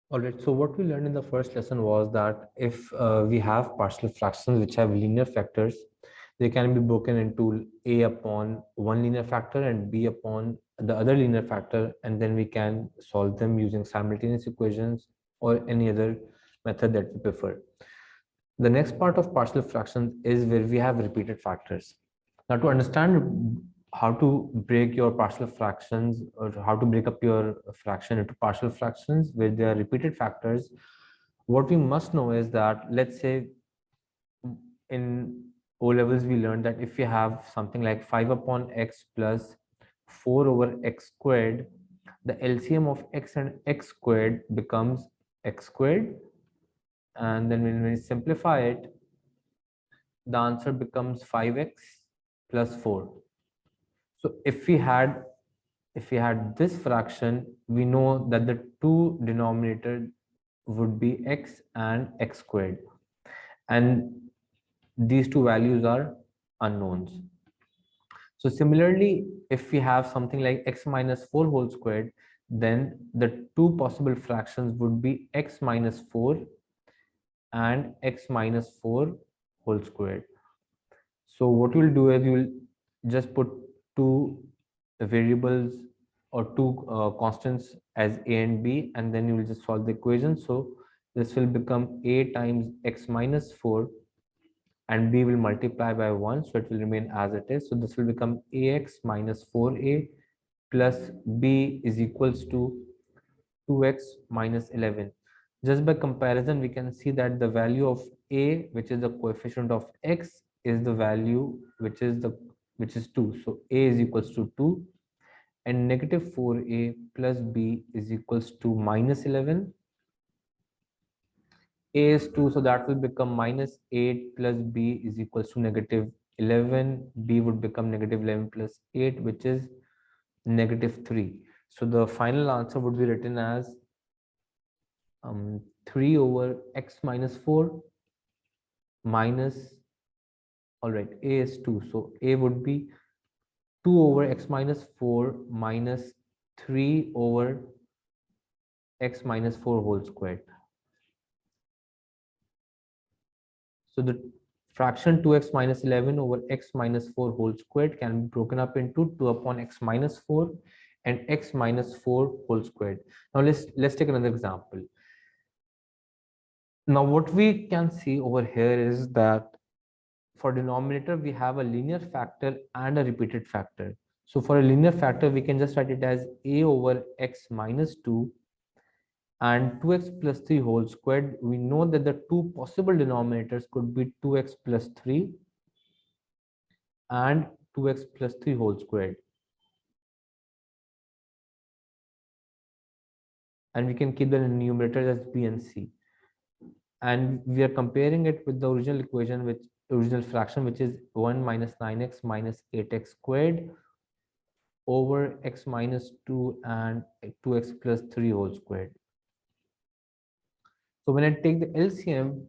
All right, so what we learned in the first lesson was that if we have partial fractions which have linear factors, they can be broken into a upon one linear factor and b upon the other linear factor, and then we can solve them using simultaneous equations or any other method that we prefer. The next part of partial fractions is where we have repeated factors. Now, to understand how to break your partial fractions or how to break up your fraction into partial fractions where there are repeated factors, what we must know is that, let's say in O levels, we learned that if you have something like 5 upon x plus 4 over x squared, the LCM of x and x squared becomes x squared. And then when we simplify it, the answer becomes 5x plus 4. So if we had this fraction, we know that the two denominator would be x and x squared, and these two values are unknowns. So similarly, if we have something like x minus 4 whole squared, then the two possible fractions would be x minus 4 and x minus 4 whole squared. So what you'll do is you'll just put two variables or two constants as a and b, and then you will just solve the equation. So this will become a times x minus 4 and b will multiply by 1, so it will remain as it is. So this will become ax minus 4a plus b is equals to 2x minus 11. Just by comparison, we can see that the value of a, which is the coefficient of x, is the value which is 2. So a is equals to 2, and negative 4a plus b is equals to minus 11. A is 2, so that will become minus 8 plus b is equals to negative 11. B would become negative 11 plus 8, which is negative 3. So the final answer would be written as 3 over x minus 4 minus, all right, a is 2. So a would be 2 over x minus 4 minus 3 over x minus 4 whole squared. So the fraction 2x minus 11 over x minus 4 whole squared can be broken up into 2 upon x minus 4 and x minus 4 whole squared. Now let's take another example. Now what we can see over here is that for denominator we have a linear factor and a repeated factor. So for a linear factor we can just write it as a over x minus 2 and 2x plus 3 whole squared. We know that the two possible denominators could be 2x plus 3 and 2x plus 3 whole squared, and we can keep the numerators as b and c, and we are comparing it with the original equation, which original fraction, which is 1 minus 9x minus 8x squared over x minus 2 and 2x plus 3 whole squared. So when I take the LCM,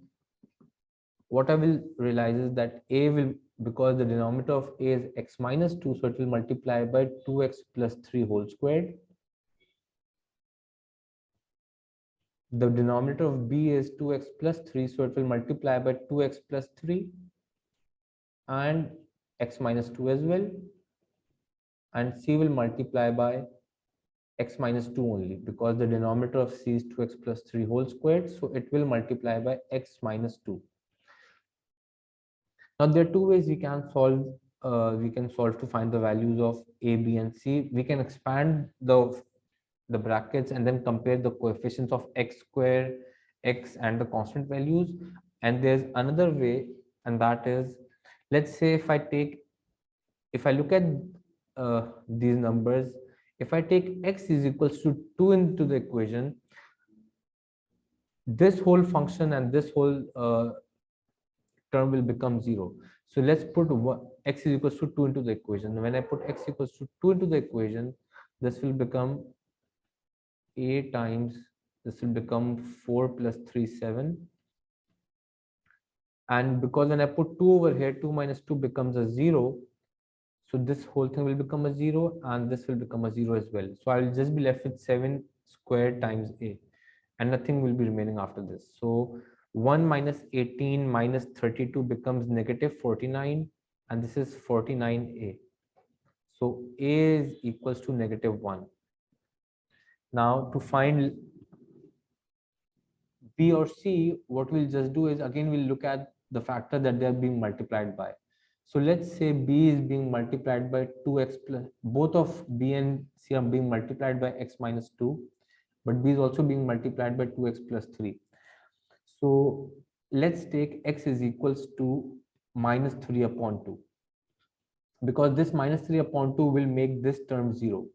what I will realize is that a will, because the denominator of a is x minus 2, so it will multiply by 2x plus 3 whole squared. The denominator of b is 2x plus 3, so it will multiply by 2x plus 3 and x minus 2 as well, and c will multiply by x minus 2 only, because the denominator of c is 2x plus 3 whole squared, so it will multiply by x minus 2. Now there are two ways we can solve to find the values of a, b, and c. We can expand the brackets and then compare the coefficients of x square, x, and the constant values. And there's another way, and that is, let's say if I look at these numbers, if I take x is equals to 2 into the equation, this whole function and this whole term will become 0. So let's put x is equals to 2 into the equation. When I put x equals to 2 into the equation, this will become a times, this will become 4 plus 3, 7. And because when I put 2 over here, 2 minus 2 becomes a 0. So this whole thing will become a 0, and this will become a 0 as well. So I will just be left with 7 squared times a. and nothing will be remaining after this. So 1 minus 18 minus 32 becomes negative 49, and this is 49a. So a is equals to negative 1. Now to find b or c, what we'll just do is, again we'll look at the factor that they are being multiplied by. So let's say b is being multiplied by 2x plus, both of b and c are being multiplied by x minus 2, but b is also being multiplied by 2x plus 3. So let's take x is equals to minus 3 upon 2, because this minus 3 upon 2 will make this term 0.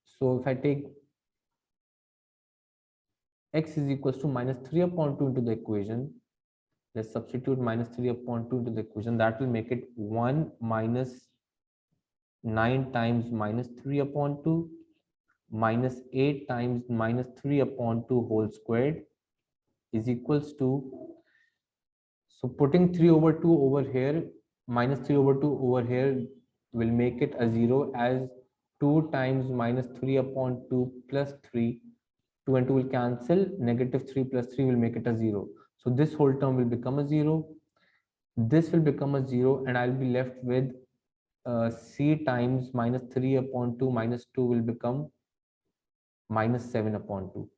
So if I take x is equals to minus 3 upon 2 into the equation, let's substitute minus 3 upon 2 into the equation. That will make it 1 minus 9 times minus 3 upon 2 minus 8 times minus 3 upon 2 whole squared is equals to, so putting 3 over 2 over here, minus 3 over 2 over here will make it a 0, as 2 times minus 3 upon 2 plus 3, 2 and 2 will cancel, negative 3 plus 3 will make it a 0. So this whole term will become a 0, this will become a 0, and I'll be left with c times minus 3 upon 2 minus 2 will become minus 7 upon 2.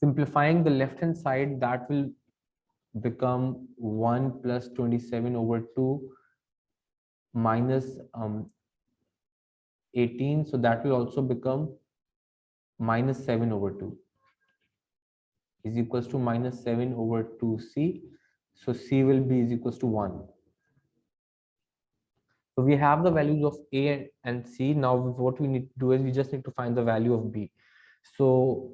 Simplifying the left hand side, that will become 1 plus 27 over 2 minus 18, so that will also become minus 7 over 2 is equals to minus 7 over 2c. So c will be is equals to 1. So we have the values of a and c. Now what we need to do is we just need to find the value of b. So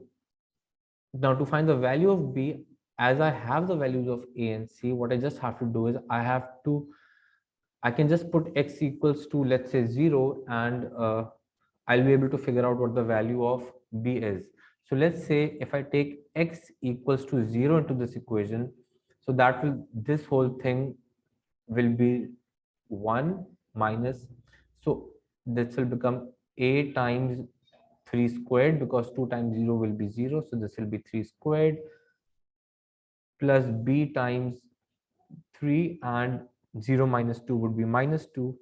now to find the value of b, as I have the values of a and c, what I just have to do is I can just put x equals to, let's say, 0, and I'll be able to figure out what the value of b is. So let's say if I take x equals to 0 into this equation, so that will, this whole thing will be 1 minus, so this will become a times 3 squared, because 2 times 0 will be 0, so this will be 3 squared, plus b times 3, and 0 minus 2 would be minus 2,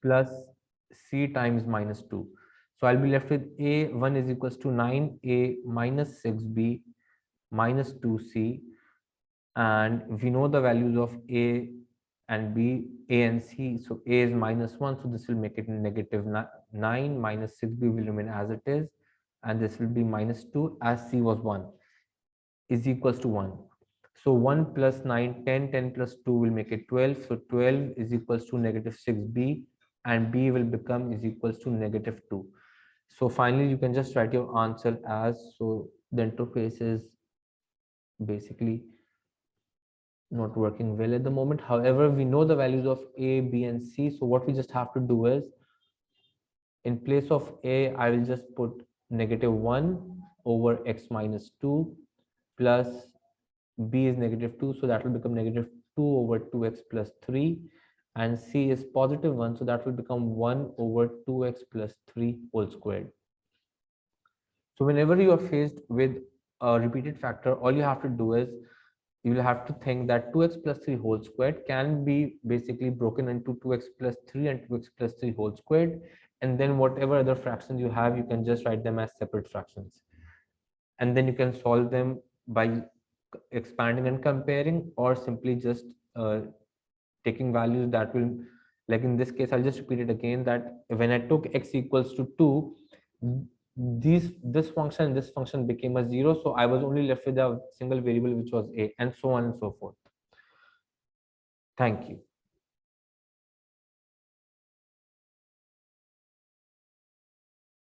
plus c times minus 2. So I'll be left with a1 is equals to 9a minus 6b minus 2c, and we know the values of a and b, a and c. So a is minus 1, so this will make it negative 9, minus 6b will remain as it is, and this will be minus 2, as c was 1, is equals to 1. So 1 plus 9, 10, 10 plus 2 will make it 12. So 12 is equals to negative 6b, and b will become is equals to negative 2. So finally, you can just write your answer as, so the interface is basically not working well at the moment. However, we know the values of a, b, and c. So what we just have to do is, in place of a, I will just put negative 1 over x minus 2, plus b is negative 2, so that will become negative 2 over 2x plus 3, and c is positive 1, so that will become 1 over 2x plus 3 whole squared. So whenever you are faced with a repeated factor, all you have to do is, you will have to think that 2x plus 3 whole squared can be basically broken into 2x plus 3 and 2x plus 3 whole squared, and then whatever other fractions you have, you can just write them as separate fractions, and then you can solve them by expanding and comparing, or simply just taking values that will, like in this case, I'll just repeat it again, that when I took x equals to 2, this function and this function became a 0, so I was only left with a single variable, which was a, and so on and so forth. Thank you.